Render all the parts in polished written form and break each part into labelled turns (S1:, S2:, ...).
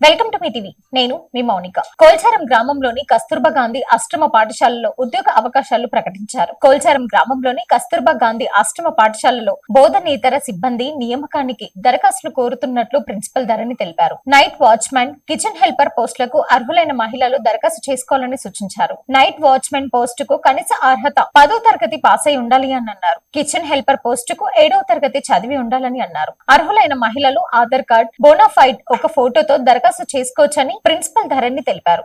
S1: Welcome to me TV. నేను మీ మౌనిక. కోల్చారం గ్రామంలోని కస్తూర్బా గాంధీ ఆశ్రమ పాఠశాలలో ఉద్యోగ అవకాశాలు ప్రకటించారు. కోల్చారం గ్రామంలోని కస్తూర్బా గాంధీ ఆశ్రమ పాఠశాలలో బోధనేతర సిబ్బంది నియామకానికి దరఖాస్తులు కోరుతున్నట్లు ప్రిన్సిపల్ ధరణి తెలిపారు. నైట్ వాచ్మెన్, కిచెన్ హెల్పర్ పోస్టులకు అర్హులైన మహిళలు దరఖాస్తు చేసుకోవాలని సూచించారు. నైట్ వాచ్మెన్ పోస్టుకు కనీస అర్హత 10వ తరగతి పాస్ అయి ఉండాలి అని అన్నారు. కిచెన్ హెల్పర్ పోస్టుకు 7వ తరగతి చదివి ఉండాలని అన్నారు. అర్హులైన మహిళలు ఆధార్ కార్డ్, బోనాఫైడ్ ఒక ఫోటోతో దరఖాస్తు చేసుకోవచ్చని ప్రిన్సిపల్ ధరణి తెలిపారు.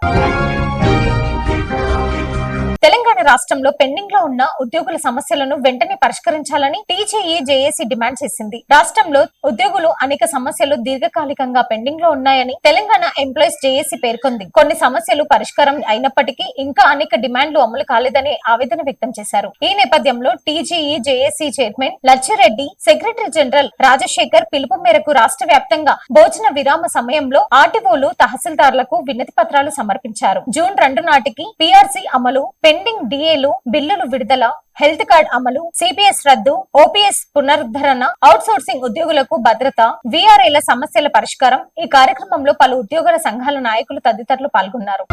S1: తెలంగాణ రాష్ట్రంలో పెండింగ్ లో ఉన్న ఉద్యోగుల సమస్యలను వెంటనే పరిష్కరించాలని టీజేఈ జేఏసీ డిమాండ్ చేసింది. రాష్ట్రంలో ఉద్యోగులు అనేక సమస్యలు దీర్ఘకాలికంగా పెండింగ్ లో ఉన్నాయని తెలంగాణ ఎంప్లాయీస్ జేఏసీ పేర్కొంది. కొన్ని సమస్యలు పరిష్కారం అయినప్పటికీ ఇంకా అనేక డిమాండ్లు అమలు కాలేదని ఆవేదన వ్యక్తం చేశారు. ఈ నేపథ్యంలో TJE JAC chairman Lachireddy, secretary general Rajashekar పిలుపు మేరకు రాష్ట్ర వ్యాప్తంగా భోజన విరామ సమయంలో ఆర్టీఓలు, తహసీల్దార్లకు వినతి పత్రాలు సమర్పించారు. జూన్ 2 నాటికి పీఆర్సీ అమలు, పెండింగ్ డిఏలు, బిల్లులు విడుదల, హెల్త్ కార్డ్ అమలు, సిపిఎస్ రద్దు, ఓపీఎస్ పునరుద్ధరణ, అవుట్ సోర్సింగ్ ఉద్యోగులకు భద్రత, వీఆర్ఏల సమస్యల పరిష్కారం. ఈ కార్యక్రమంలో పలు ఉద్యోగుల సంఘాల నాయకులు తదితరులు పాల్గొన్నారు.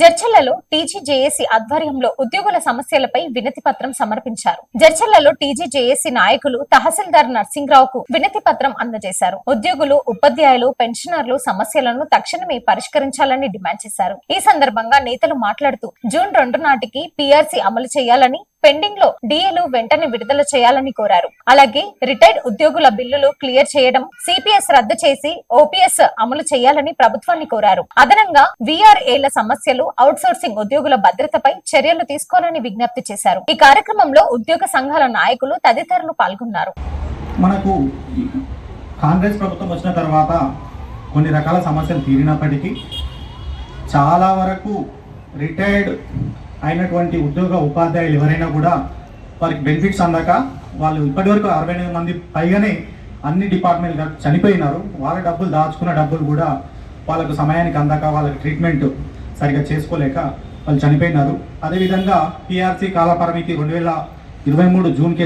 S1: జడ్చర్లలో టీజీజేఏసీ ఆధ్వర్యంలో ఉద్యోగుల సమస్యలపై వినతి పత్రం సమర్పించారు. జడ్చర్లలో టీజీజేఏసీ నాయకులు తహసీల్దార్ నర్సింగ్రావుకు వినతి పత్రం అందజేశారు. ఉద్యోగులు, ఉపాధ్యాయులు, పెన్షనర్లు సమస్యలను తక్షణమే పరిష్కరించాలని డిమాండ్ చేశారు. ఈ సందర్భంగా నేతలు మాట్లాడుతూ జూన్ 2 నాటికి పీఆర్సీ అమలు చేయాలని, పెండింగ్ లో డిఏలు వెంటనే విడుదల చేయాలని కోరారు. అలాగే రిటైర్డ్ ఉద్యోగుల బిల్లులు క్లియర్ చేయడం, సిపిఎస్ రద్దు చేసి ఓపీఎస్ అమలు చేయాలని ప్రభుత్వాన్ని కోరారు. అదనంగా వీఆర్ఏల సమస్యలు, అవుట్ సోర్సింగ్ ఉద్యోగుల భద్రతపై చర్యలు తీసుకోవాలని విజ్ఞప్తి చేశారు. ఈ కార్యక్రమంలో ఉద్యోగ సంఘాల నాయకులు తదితరులు పాల్గొన్నారు.
S2: మనకు కాంగ్రెస్ ప్రభుత్వం వచ్చిన తర్వాత కొన్ని రకాల సమస్యలు తీరినప్పటికీ చాలా వరకు రిటైర్డ్ అయినటువంటి ఉద్యోగ ఉపాధ్యాయులు ఎవరైనా కూడా వారికి బెనిఫిట్స్ అందక వాళ్ళు ఇప్పటివరకు 68 మంది పైగానే అన్ని డిపార్ట్మెంట్లు చనిపోయినారు. వాళ్ళ డబ్బులు దాచుకున్న డబ్బులు కూడా వాళ్ళకు సమయానికి అందక, వాళ్ళకి ట్రీట్మెంట్ సరిగా చేసుకోలేక వాళ్ళు చనిపోయినారు. అదేవిధంగా పిఆర్సీ కాలపరిమితి 2023 జూన్కి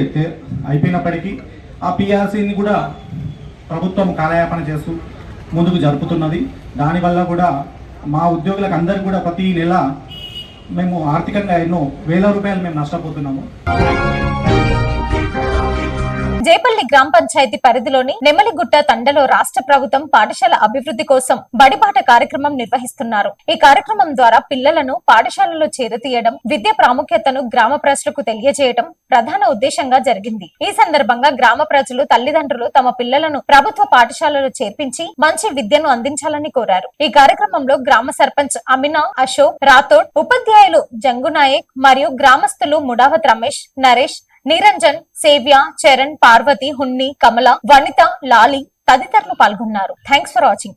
S2: అయిపోయినప్పటికీ ఆ పిఆర్సీని కూడా ప్రభుత్వం కాలయాపన చేస్తూ ముందుకు జరుపుతున్నది. దానివల్ల కూడా మా ఉద్యోగులకు అందరికీ కూడా ప్రతి నెల మేము ఆర్థికంగా ఎన్నో వేల రూపాయలు మేము నష్టపోతున్నాము.
S1: జేపల్లి గ్రామ పంచాయతీ పరిధిలోని నెమలిగుట్ట తండలో రాష్ట్ర ప్రభుత్వం పాఠశాల అభివృద్ధి కోసం బడిబాట కార్యక్రమం నిర్వహిస్తున్నారు. ఈ కార్యక్రమం ద్వారా పిల్లలను పాఠశాలలో చేరతీయడం, విద్య ప్రాముఖ్యతను గ్రామ ప్రజలకు తెలియజేయడం ప్రధాన ఉద్దేశంగా జరిగింది. ఈ సందర్భంగా గ్రామ ప్రజలు, తల్లిదండ్రులు తమ పిల్లలను ప్రభుత్వ పాఠశాలలో చేర్పించి మంచి విద్యను అందించాలని కోరారు. ఈ కార్యక్రమంలో గ్రామ సర్పంచ్ అమినా, అశోక్, రాథోడ్, ఉపాధ్యాయులు జంగునాయక్ మరియు గ్రామస్తులు ముడావత్ రమేష్, నరేష్, నిరంజన్, సేవ్య, చరణ్, పార్వతి, హున్ని, కమల, వనిత, లాలి తదితరులు పాల్గొన్నారు. Thanks for watching.